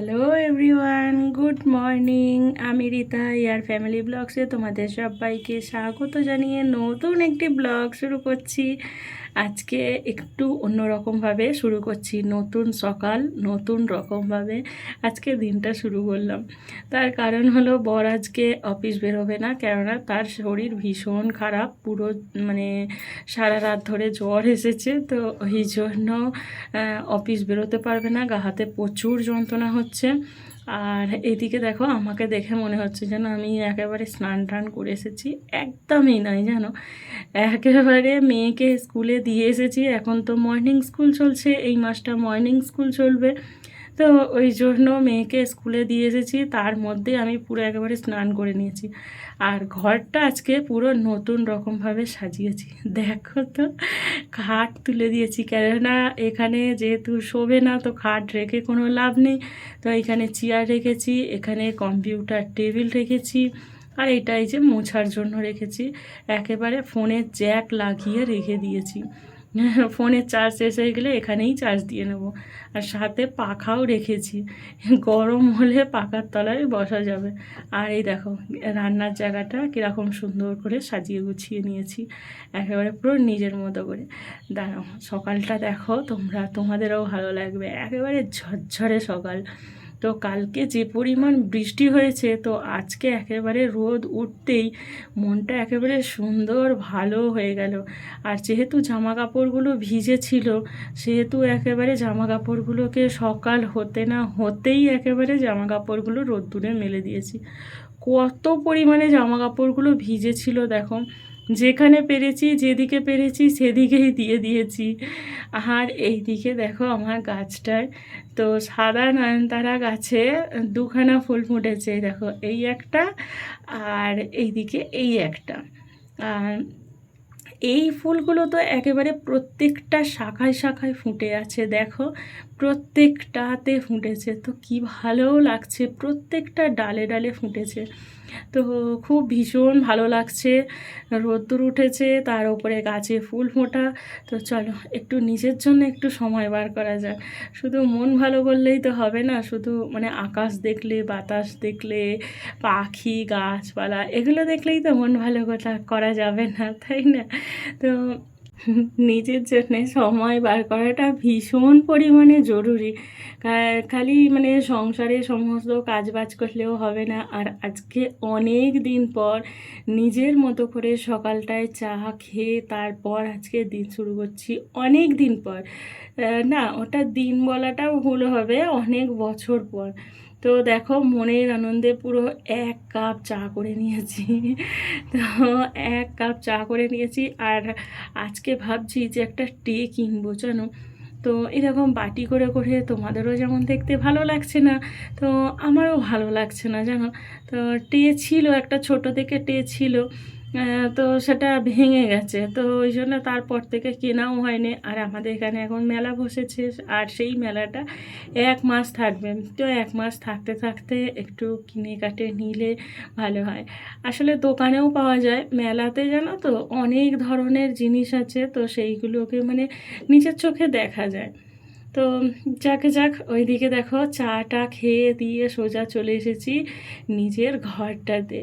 Hello everyone, good morning. আমি রীতা ইয়ার family ব্লগসে তোমাদের সবাইকে স্বাগত জানিয়ে নতুন একটি ব্লগ শুরু করছি। আজকে একটু অন্যরকমভাবে শুরু করছি, নতুন সকাল নতুন রকমভাবে আজকে দিনটা শুরু করলাম। তার কারণ হলো বর আজকে অফিস বেরোবে না, কেননা তার শরীর ভীষণ খারাপ, পুরো মানে সারা রাত ধরে জ্বর এসেছে, তো ওই জন্য অফিস বেরোতে পারবে না, গা হাতে প্রচুর যন্ত্রণা হচ্ছে। আর এদিকে দেখো, আমাকে দেখে মনে হচ্ছে যেন আমি একেবারে স্নান টান করে এসেছি, একদমই নয় জানো। একেবারে মেয়েকে স্কুলে দিয়ে এসেছি, এখন তো মর্নিং স্কুল চলছে, এই মাসটা মর্নিং স্কুল চলবে, তো ওই জন্য মেয়েকে স্কুলে দিয়ে এসেছি, তার মধ্যে আমি পুরো একেবারে স্নান করে নিয়েছি। আর ঘরটা আজকে পুরো নতুন রকমভাবে সাজিয়েছি, দেখো তো। খাট তুলে দিয়েছি, কেননা এখানে যেহেতু শোবে না, তো খাট রেখে কোনো লাভ নেই, তো এখানে চেয়ার রেখেছি, এখানে কম্পিউটার টেবিল রেখেছি, আর এটাই যে মোছার জন্য রেখেছি, একেবারে ফোনের জ্যাক লাগিয়ে রেখে দিয়েছি। ফোনের চার্জ শেষ হয়ে গেলে এখানেই চার্জ দিয়ে নেব। আর সাথে পাখাও রেখেছি, গরম হলে পাখার তলায় বসা যাবে। আর এই দেখো, রান্নার জায়গাটা কীরকম সুন্দর করে সাজিয়ে গুছিয়ে নিয়েছি, একেবারে পুরো নিজের মতো করে। দাঁড়াও, সকালটা দেখো তোমরা, তোমাদেরও ভালো লাগবে, একেবারে ঝরঝরে সকাল। তো কালকে যে পরিমাণ বৃষ্টি হয়েছে, তো আজকে একেবারে রোদ উঠতেই মনটা একেবারে সুন্দর ভালো হয়ে গেল। আর যেহেতু জামা কাপড়গুলো ভিজে ছিল, সেহেতু একেবারে জামা কাপড়গুলোকে সকাল হতে না হতেই একেবারে জামা কাপড়গুলো রোদ্দুরে মেলে দিয়েছি। কত পরিমাণে জামা কাপড়গুলো ভিজে ছিল দেখো, যেখানে পেরেছি যেদিকে পেরেছি সেদিকেই দিয়ে দিয়েছি। আর এই দিকে দেখো আমার গাছটায়, তো সাদা নয়নতারা গাছে দুখানা ফুল ফুটেছে, দেখো এই একটা, আর এইদিকে এই একটা। আর এই ফুলগুলো তো একেবারে প্রত্যেকটা শাখায় শাখায় ফুটে আছে, দেখো প্রত্যেকটাতে ফুটেছে, তো কি ভালো লাগছে, প্রত্যেকটা ডালে ডালে ফুটেছে, তো খুব ভীষণ ভালো লাগছে। রোদ্দুর উঠেছে, তার উপরে গাছে ফুল ফোটা, তো চলো একটু নিজের জন্য একটু সময় বার করা যাক। শুধু মন ভালো করলেই তো হবে না, শুধু মানে আকাশ দেখলে, বাতাস দেখলে, পাখি গাছপালা এগুলো দেখলেই তো মন ভালো করা যাবে না, তাই না? তো নিজের জন্যে সময় বার করাটা ভীষণ পরিমাণে জরুরি। খালি মানে সংসারে সমস্ত কাজবাজ করলেও হবে না। আর আজকে অনেক দিন পর নিজের মতো করে সকালটায় চা খেয়ে তারপর আজকে দিন শুরু করছি, অনেক দিন পর। না, ওটা দিন বলাটাও ভুল হবে, অনেক বছর পর। তো দেখো, মনের আনন্দে পুরো 1 কাপ চা করে নিয়েছি। তো 1 কাপ চা করে নিয়েছি, আর আজকে ভাবছি যে একটা টে কিনবো জানো। তো এরকম বাটি করে করে তোমাদেরও যেমন দেখতে ভালো লাগছে না, তো আমারও ভালো লাগছে না জানো। তো টে ছিল, একটা ছোট থেকে টে ছিল, তো সেটা ভেঙে গেছে, তো ওই জন্য তারপর থেকে কেনাও হয়নি। আর আমাদের এখানে এখন মেলা বসেছে, আর সেই মেলাটা 1 মাস থাকবে, তো 1 মাস থাকতে থাকতে একটু কিনে কাটে নিলে ভালো হয়। আসলে দোকানেও পাওয়া যায়, মেলাতে জানো তো অনেক ধরনের জিনিস আছে, তো সেইগুলোকে মানে নিজের চোখে দেখা যায়। তো যাকে যাক, ওইদিকে দেখো চাটা খেয়ে দিয়ে সোজা চলে এসেছি নিজের ঘরটাতে।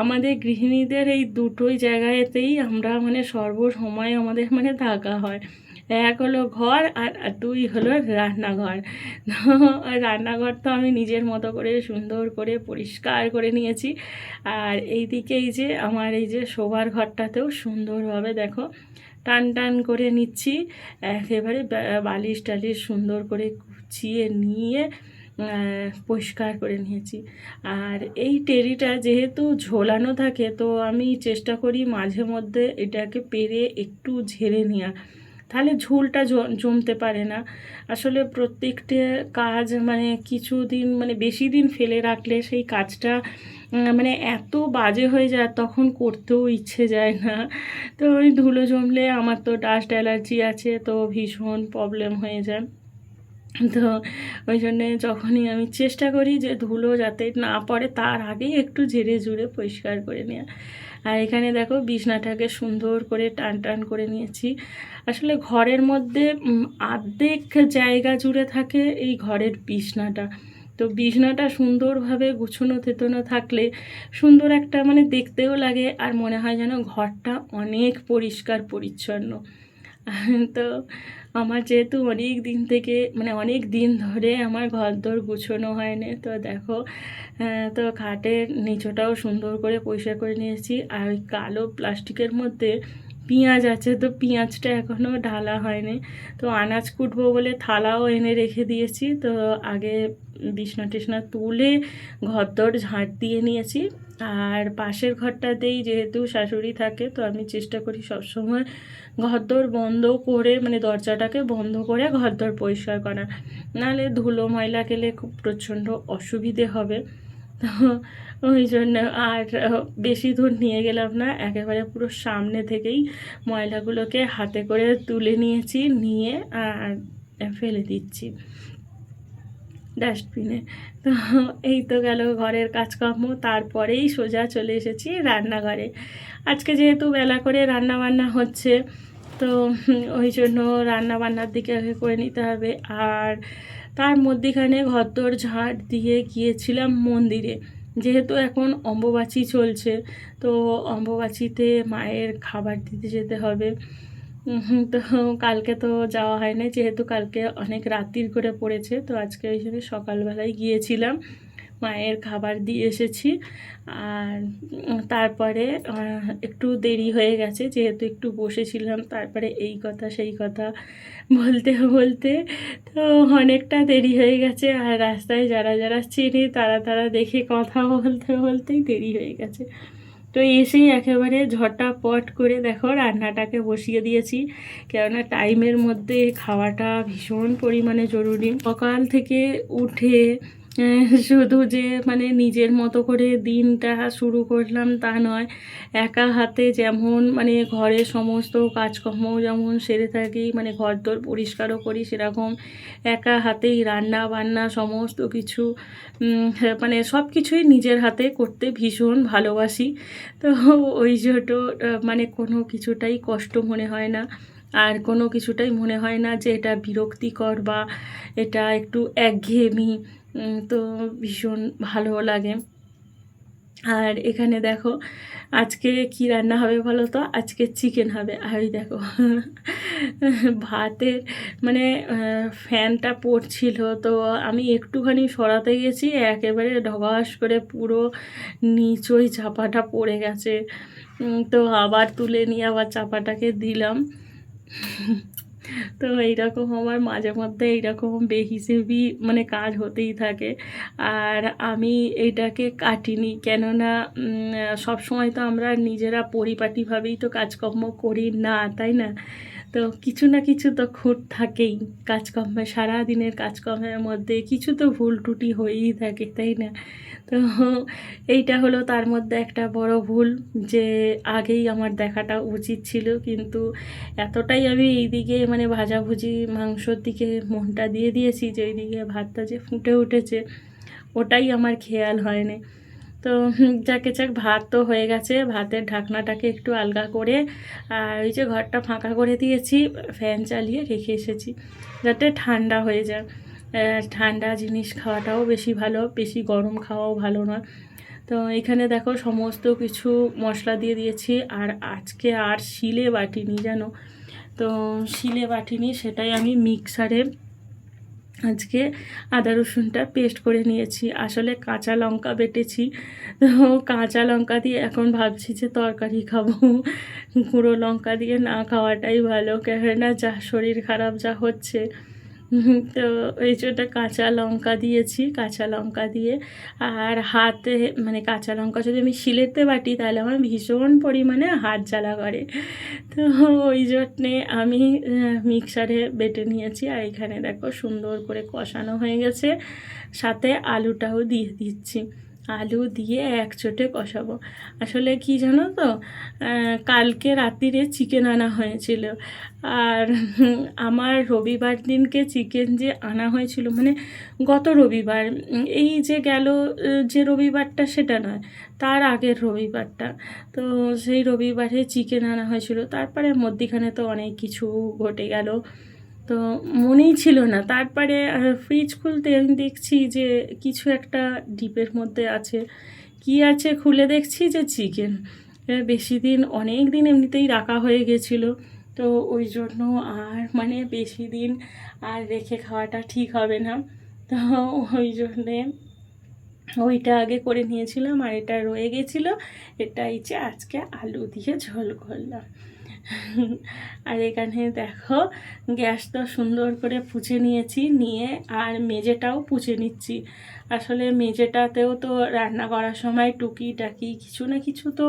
আমাদের গৃহিণীদের এই দুটোই জায়গাতেই আমরা মানে সর্বসময় আমাদের মানে থাকা হয়। এক হলো ঘর, আর 2 হলো রান্নাঘর। তো রান্নাঘর তো আমি নিজের মতো করে সুন্দর করে পরিষ্কার করে নিয়েছি। আর এই দিকে এই যে আমার এই যে শোবার ঘরটাতেও সুন্দরভাবে দেখো টান টান করে নিচ্ছি, একেবারে বালিশ টালিশ সুন্দর করে গুছিয়ে নিয়ে পরিষ্কার করে নিয়েছি। আর এই টেরিটা যেহেতু ঝোলানো থাকে, তো আমি চেষ্টা করি মাঝে মধ্যে এটাকে পেরে একটু ঝেড়ে নেওয়া, তাহলে ঝোলটা জমতে পারে না। আসলে প্রত্যেকটা কাজ মানে কিছুদিন মানে বেশি দিন ফেলে রাখলে সেই কাজটা মানে এত বাজে হয়ে যায়, তখন করতেও ইচ্ছে যায় না। তো ওই ধুলো জমলে আমার তো ডাস্ট অ্যালার্জি আছে, তো ভীষণ প্রবলেম হয়ে যায়। তো ওই জন্যে যখনই আমি চেষ্টা করি যে ধুলো যাতে না পড়ে, তার আগেই একটু ঝেড়ে ঝুড়ে পরিষ্কার করে নেওয়া। আর এখানে দেখো বিছনাটাকে সুন্দর করে টান টান করে নিয়েছি। আসলে ঘরের মধ্যে অর্ধেক জায়গা জুড়ে থাকে এই ঘরের বিছনাটা, তো বিছনাটা সুন্দরভাবে গুছানো থেতনো থাকলে সুন্দর একটা মানে দেখতেও লাগে, আর মনে হয় যেন ঘরটা অনেক পরিষ্কার পরিচ্ছন্ন। তো আমার যেহেতু অনেক দিন থেকে মানে অনেক দিন ধরে আমার ঘরদোর গুছোনো হয়নি, তো দেখো তো খাটের নিচটাও সুন্দর করে পরিষ্কার করে নিয়েছি। আর ওই কালো প্লাস্টিকের মধ্যে পেঁয়াজ আছে, তো পেঁয়াজটা এখনও ঢালা হয়নি। তো আনাজ কুটবো বলে থালাও এনে রেখে দিয়েছি। তো আগে বিছনা টিছনা তুলে ঘরদোর ঝাঁট দিয়ে নিয়েছি। আর পাশের ঘরটাতেই যেহেতু শাশুড়ি থাকে, তো আমি চেষ্টা করি সবসময় ঘরদোর বন্ধ করে মানে দরজাটাকে বন্ধ করে ঘরদোর পরিষ্কার করা, নাহলে ধুলো ময়লা গেলে খুব প্রচণ্ড অসুবিধে হবে। তো ওই জন্য আর বেশি দূর নিয়ে গেলাম না, একেবারে পুরো সামনে থেকেই ময়লাগুলোকে হাতে করে তুলে নিয়েছি, নিয়ে আর ফেলে দিচ্ছি ডাস্টবিনে। তো এই তো গেল ঘরের কাজকর্ম, তারপরেই সোজা চলে এসেছি রান্নাঘরে। আজকে যেহেতু বেলা করে রান্না বান্না হচ্ছে, তো ওই জন্য রান্না বান্নার দিকে আগে করে নিতে হবে। আর তার মধ্যেখানে ঘরদোর ঝাড় দিয়ে গিয়েছিলাম মন্দিরে, যেহেতু এখন অম্বুবাচী চলছে, তো অম্বুবাচীতে মায়ের খাবার দিতে যেতে হবে। তো কালকে তো যাওয়া হয়নি, যেহেতু কালকে অনেক রাত্রির করে পড়েছে, তো আজকে ওই জন্য সকালবেলায় গিয়েছিলাম, মায়ের খাবার দিয়ে এসেছি। আর তারপরে একটু দেরি হয়ে গেছে, যেহেতু একটু বসেছিলাম, তারপরে এই কথা সেই কথা বলতে বলতে তো অনেকটা দেরি হয়ে গেছে। আর রাস্তায় যারা যারা চিনি তারা তারা দেখে কথা বলতে বলতেই দেরি হয়ে গেছে। তো এসেই একেবারে ঝটাপট করে দেখো রান্নাটাকে বসিয়ে দিয়েছি, কেননা টাইমের মধ্যে খাওয়াটা ভীষণ পরিমাণে জরুরি। সকাল থেকে উঠে শুধু যে মানে নিজের মতো করে দিনটা শুরু করলাম তা নয়, একা হাতে যেমন মানে ঘরের সমস্ত কাজকর্ম যেমন সেরে থাকি, মানে ঘরদোর পরিষ্কারও করি, সেরকম একা হাতেই রান্না বান্না সমস্ত কিছু মানে সব কিছুই নিজের হাতে করতে ভীষণ ভালোবাসি। তো ওই জন্য মানে কোনো কিছুটাই কষ্ট মনে হয় না, আর কোনো কিছুটাই মনে হয় না যে এটা বিরক্তিকর বা এটা একটু একঘেয়েমি। তো ভীষণ ভালো লাগে। আর এখানে দেখো আজকে কি রান্না হবে বলো তো, আজকে চিকেন হবে। আর ওই দেখো ভাতের মানে ফ্যানটা পড়ছিল, তো আমি একটুখানি সরাতে গেছি, একেবারে ঢগাস করে পুরো নিচই চাপাটা পড়ে গেছে। তো আবার তুলে নিয়ে আবার চাপাটাকে দিলাম। তো এইরকম আমার মাঝে মধ্যে এইরকম বেহিসেবি মানে কাজ হতেই থাকে। আর আমি এইটাকে কাটিনি, কেননা সব সময় তো আমরা নিজেরা পরিপাটিভাবেই তো কাজকর্ম করি না, তাই না? তো কিছু না কিছু তো খুঁত থাকেই কাজকর্মে, সারাদিনের কাজকর্মের মধ্যে কিছু তো ভুল ত্রুটি হয়েই থাকে, তাই না? তো এইটা হলো তার মধ্যে একটা বড় ভুল, যে আগেই আমার দেখাটা উচিত ছিল, কিন্তু এতটাই আমি এইদিকে মানে ভাজাভুজি মাংসর দিকে মনটা দিয়ে দিয়েছি যে এইদিকে ভাতটা যে ফুটে উঠেছে ওটাই আমার খেয়াল হয়নি। তো যাকে যাক ভাত তো হয়ে গেছে, ভাতের ঢাকনাটাকে একটু আলগা করে আর ওই যে ঘরটা ফাঁকা করে দিয়েছি, ফ্যান চালিয়ে রেখে এসেছি যাতে ঠান্ডা হয়ে যায়। ঠান্ডা জিনিস খাওয়াটাও বেশি ভালো, বেশি গরম খাওয়াও ভালো নয়। তো এখানে দেখো সমস্ত কিছু মশলা দিয়ে দিয়েছি, আর আজকে আর শিলে বাটিনি জানো, তো শিলে বাটিনি, সেটাই আমি মিক্সারে আজকে আদা রসুনটা পেস্ট করে নিয়েছি। আসলে কাঁচা লঙ্কা বেটেছি, তো কাঁচা লঙ্কা দিয়ে এখন ভাবছি যে তরকারি খাবো, গুঁড়ো লঙ্কা দিয়ে না খাওয়াটাই ভালো, কেননা যা শরীর খারাপ যা হচ্ছে। তো এই জন্য কাঁচা লঙ্কা দিয়েছি, কাঁচা লঙ্কা দিয়ে আর হাতে মানে কাঁচা লঙ্কা যদি আমি শিলেতে বাটি তাহলে আমার ভীষণ পরিমাণে হাত জ্বালা করে, তো ওই জন্যে আমি মিক্সারে বেটে নিয়েছি। আর এখানে দেখো সুন্দর করে কষানো হয়ে গেছে, সাথে আলুটাও দিয়ে দিচ্ছি, আলু দিয়ে একচোটে কষাবো। আসলে কি জানো তো, কালকে রাত্রিরে চিকেন আনা হয়েছিল, আর আমার রবিবার দিনকে চিকেন যে আনা হয়েছিল মানে গত রবিবার, এই যে গেল যে রবিবারটা সেটা নয়, তার আগের রবিবারটা। তো সেই রবিবারে চিকেন আনা হয়েছিল, তারপরে মধ্যিখানে তো অনেক কিছু ঘটে গেল, তো মনেই ছিল না। তারপরে ফ্রিজ খুলতে আমি দেখছি যে কিছু একটা ডিপের মধ্যে আছে। কি আছে খুলে দেখছি যে চিকেন। বেশি দিন অনেক দিন এমনিতেই রাখা হয়ে গেছিলো, তো ওই জন্য আর মানে বেশি দিন আর রেখে খাওয়াটা ঠিক হবে না। তো ওই জন্যে ওইটা আগে করে নিয়েছিলাম, আর এটা রয়ে গেছিলো। এটাই যে আজকে আলু দিয়ে ঝোল করলাম। আর এখানে দেখো গ্যাস তো সুন্দর করে পুছে নিয়েছি, নিয়ে আর মেজেটাও পুছে নিচ্ছি। আসলে মেজেটাতেও তো রান্না করার সময় টুকিটাকি কিছু না কিছু তো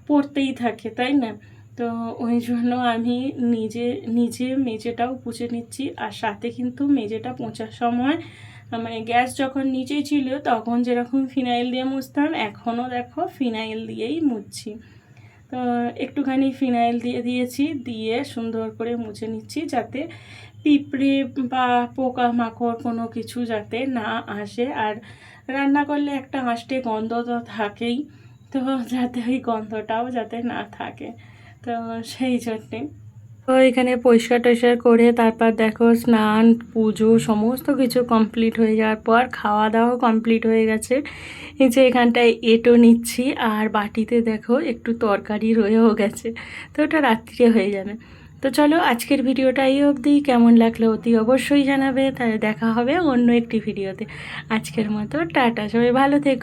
পড়তেই থাকে, তাই না? তো ওই জন্য আমি নিজে নিজে মেজেটাও পুছে নিচ্ছি। আর সাথে কিন্তু মেজেটা পোঁছার সময় মানে গ্যাস যখন নিচেই ছিল তখন যেরকম ফিনাইল দিয়ে মুছতাম, এখনও দেখো ফিনাইল দিয়েই মুছছি। তো একটুখানি ফিনাইল দিয়ে দিয়েছি, দিয়ে সুন্দর করে মুছে নিচ্ছি যাতে পিঁপড়ে বা পোকামাকড় কোনো কিছু যাতে না আসে। আর রান্না করলে একটা আঁশটে গন্ধ তো থাকেই, তো যাতে ওই গন্ধটাও যাতে না থাকে, তো সেই জন্যে। তো এখানে পরিষ্কার টরিষ্কার করে তারপর দেখো স্নান পুজো সমস্ত কিছু কমপ্লিট হয়ে যাওয়ার পর খাওয়া দাওয়াও কমপ্লিট হয়ে গেছে। এই যে এখানটায় এঁটো নিচ্ছি, আর বাটিতে দেখো একটু তরকারি রয়েও গেছে, তো ওটা রাত্রিরে হয়ে যাবে। তো চলো আজকের ভিডিওটা এই অবধি, কেমন লাগলো অতি অবশ্যই জানাবে। তাহলে দেখা হবে অন্য একটি ভিডিওতে। আজকের মতো টাটা, সবাই ভালো থেকো।